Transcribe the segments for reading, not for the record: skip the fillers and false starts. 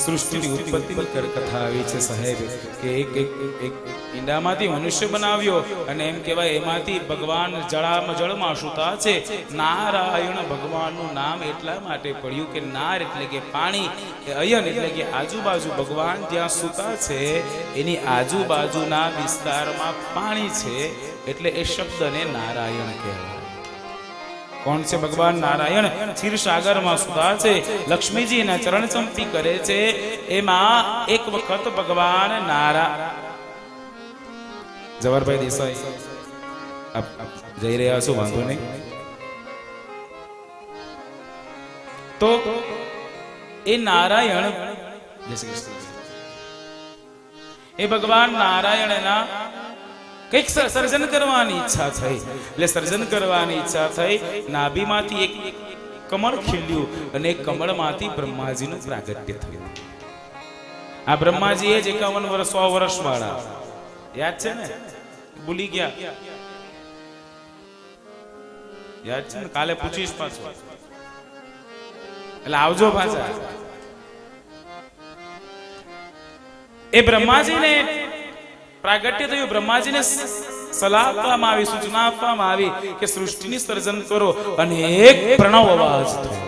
સૃષ્ટિની ઉત્પત્તિની કથા આવી છે સાહેબ કે એક ઈંડામાંથી મનુષ્ય બનાવ્યો અને એમ કહેવાય એમાંથી ભગવાન જળમાં સૂતા છે. નારાયણ ભગવાનનું નામ એટલા માટે પડ્યું કે નાર એટલે કે પાણી, અયન એટલે કે આજુબાજુ ભગવાન જ્યાં સૂતા છે એની આજુબાજુના વિસ્તારમાં પાણી છે એટલે એ શબ્દને નારાયણ કહેવાય. કોણ છે ભગવાન નારાયણ? ક્ષીરસાગરમાં સુધા છે, લક્ષ્મીજી એના ચરણ ચંપી કરે છે. એમાં એક વખત ભગવાન જવાહરભાઈ દેસાઈ જઈ રહ્યા છો, વાંધો નહીં. તો એ નારાયણ એ ભગવાન નારાયણના કઈક સર્જન કરવાની ઈચ્છા થઈ. એટલે સર્જન કરવાની ઈચ્છા થઈ, નાભીમાંથી એક કમળ ખીલ્યું અને કમળમાંથી બ્રહ્માજીનું પ્રાગટ્ય થયું. આ બ્રહ્માજી એ જ 51 વર્ષ 100 વર્ષ વાળા, યાદ છે ને? ભૂલી ગયા? યાદ છે ને? કાલે પૂછીશ પાછું, એટલે આવજો પાછા. એ બ્રહ્માજીને પ્રાગટ્ય થયું. બ્રહ્માજીને સલાહ આપવામાં આવી, સૂચના આપવામાં આવી કે સૃષ્ટિની સર્જન કરો. અને એક પ્રણવ અવાજ થયો,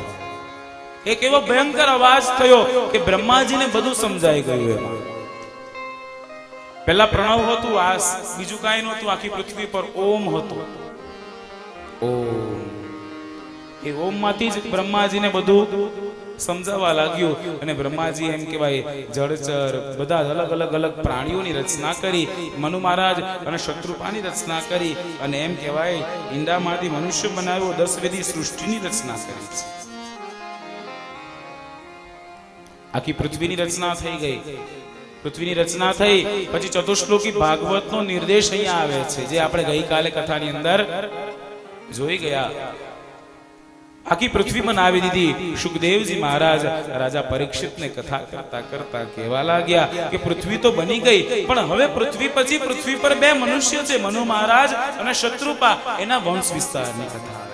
એક એવો ભયંકર અવાજ થયો કે બ્રહ્માજીને બધું સમજાઈ ગયું. એમાં પહેલા પ્રણવ હતું, આ બીજું કાંઈ નહોતું. આખી પૃથ્વી પર ઓમ હતું. ઓમ, એ ઓમ માંથી જ બ્રહ્માજીને બધું સમજાવવા લાગ્યું. અને બ્રહ્માજી એમ કહેવાય જળચર બધા અલગ અલગ પ્રાણીઓની રચના કરી. મનુ મહારાજ અને શત્રુપાની રચના કરી અને એમ કહેવાય ઈંડામાંથી મનુષ્ય બનાવ્યો. 10 વેદી સૃષ્ટિની રચના કરી છે. આખી પૃથ્વીની રચના થઈ ગઈ. પૃથ્વીની રચના થઈ પછી ચતુશ્લોકી ભાગવતનો નિર્દેશ અહીંયા આવે છે, જે આપણે ગઈકાલે કથાની અંદર જોઈ ગયા. આખી પૃથ્વી બનાવી દીધી. સુખદેવજી મહારાજ રાજા પરીક્ષિતને કથા કરતા કરતા કહેવા લાગ્યા કે પૃથ્વી તો બની ગઈ, પણ હવે પૃથ્વી પછી પૃથ્વી પર 2 મનુષ્ય છે, મનુ મહારાજ અને શત્રુપા. એના વંશ વિસ્તારની કથા.